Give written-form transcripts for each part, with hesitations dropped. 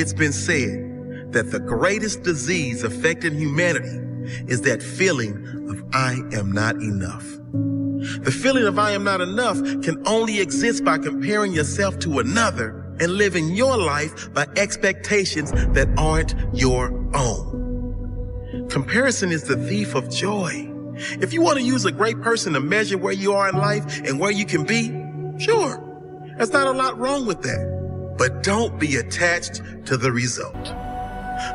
It's been said that the greatest disease affecting humanity is that feeling of I am not enough. The feeling of I am not enough can only exist by comparing yourself to another and living your life by expectations that aren't your own. Comparison is the thief of joy. If you want to use a great person to measure where you are in life and where you can be, sure, there's not a lot wrong with that. But don't be attached to the result.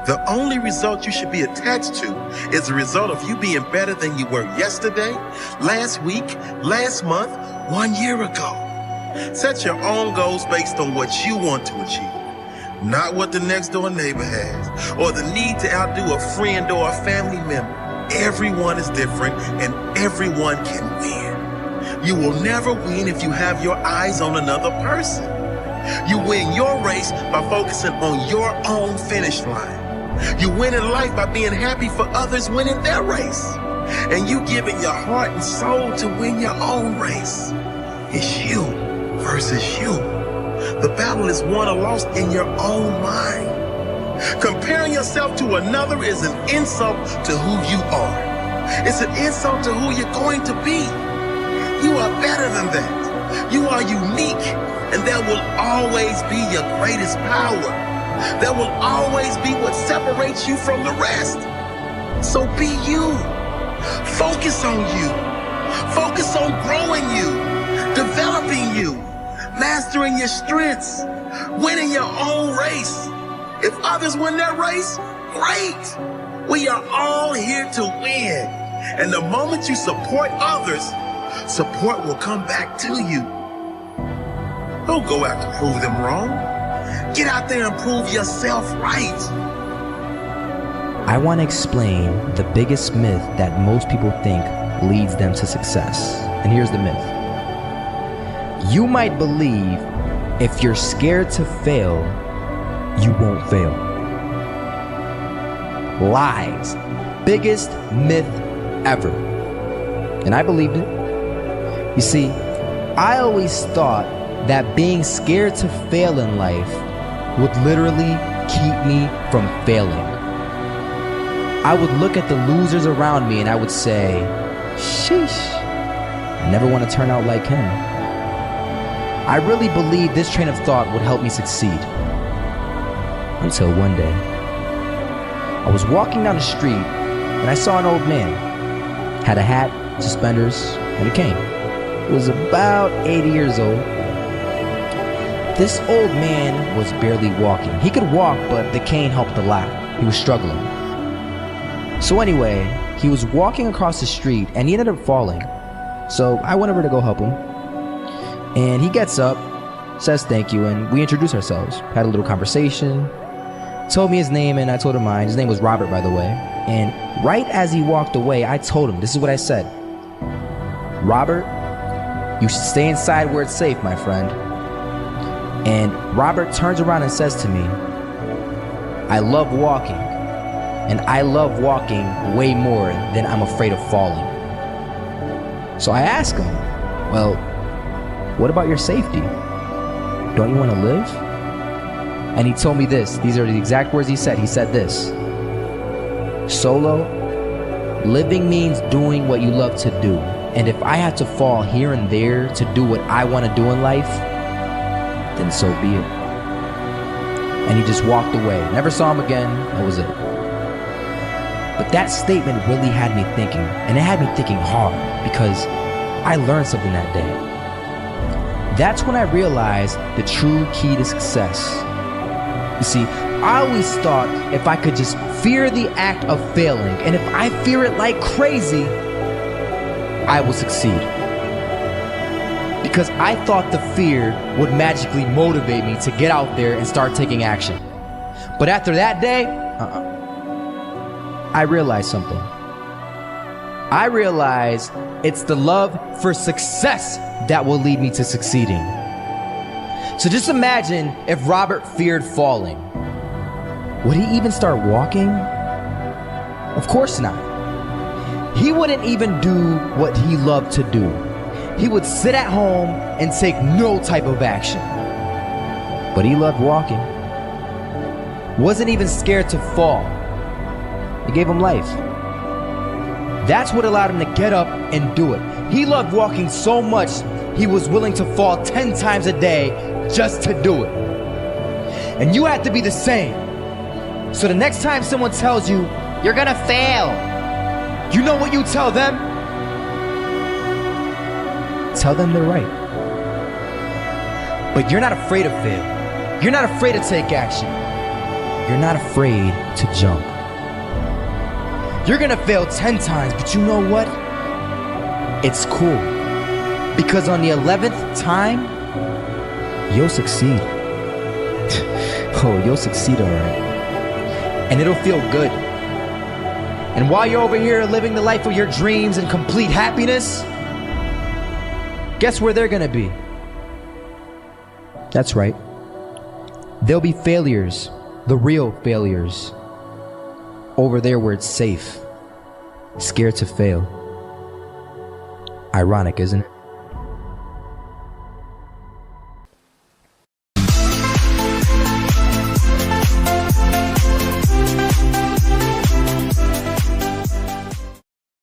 The only result you should be attached to is the result of you being better than you were yesterday, last week, last month, 1 year ago. Set your own goals based on what you want to achieve, not what the next door neighbor has, or the need to outdo a friend or a family member. Everyone is different and everyone can win. You will never win if you have your eyes on another person. You win your race by focusing on your own finish line. You win in life by being happy for others winning their race. And you giving your heart and soul to win your own race. It's you versus you. The battle is won or lost in your own mind. Comparing yourself to another is an insult to who you are. It's an insult to who you're going to be. You are better than that. You are unique, and that will always be your greatest power. That will always be what separates you from the rest. So be you. Focus on you. Focus on growing you, developing you, mastering your strengths, winning your own race. If others win their race, great. We are all here to win. And the moment you support others, support will come back to you. Don't go out to prove them wrong. Get out there and prove yourself right. I want to explain the biggest myth that most people think leads them to success. And here's the myth. You might believe if you're scared to fail, you won't fail. Lies. Biggest myth ever. And I believed it. You see, I always thought that being scared to fail in life would literally keep me from failing. I would look at the losers around me and I would say, sheesh, I never want to turn out like him. I really believed this train of thought would help me succeed. Until one day, I was walking down the street and I saw an old man. Had a hat, suspenders, and a cane. He was about 80 years old. This old man was barely walking. He could walk, but the cane helped a lot. He was struggling. So anyway, he was walking across the street and he ended up falling. So I went over to go help him. And he gets up, says thank you, and we introduced ourselves. Had a little conversation. Told me his name and I told him mine. His name was Robert, by the way. And right as he walked away, I told him, this is what I said. Robert, you should stay inside where it's safe, my friend. And Robert turns around and says to me, I love walking, and I love walking way more than I'm afraid of falling. So I asked him, well, what about your safety? Don't you want to live? And he told me this. These are the exact words he said. He said this: Solo, living means doing what you love to do. And if I had to fall here and there to do what I want to do in life, then so be it. And he just walked away. Never saw him again. That was it. But that statement really had me thinking. And it had me thinking hard because I learned something that day. That's when I realized the true key to success. You see, I always thought if I could just fear the act of failing, and if I fear it like crazy, I will succeed. Because I thought the fear would magically motivate me to get out there and start taking action. But after that day, I realized something. I realized it's the love for success that will lead me to succeeding. So just imagine if Robert feared falling. Would he even start walking? Of course not. He wouldn't even do what he loved to do. He would sit at home and take no type of action. But he loved walking. wasn't even scared to fall. It gave him life. That's what allowed him to get up and do it. He loved walking so much, he was willing to fall 10 times a day just to do it. And you have to be the same. So the next time someone tells you, you're gonna fail, you know what you tell them? Tell them they're right. But you're not afraid of fail. You're not afraid to take action. You're not afraid to jump. You're gonna fail 10 times, but you know what? It's cool. Because on the 11th time, you'll succeed. Oh, you'll succeed, all right. And it'll feel good. And while you're over here living the life of your dreams and complete happiness, guess where they're gonna be? That's right. They'll be failures, the real failures. Over there where it's safe, scared to fail. Ironic, isn't it?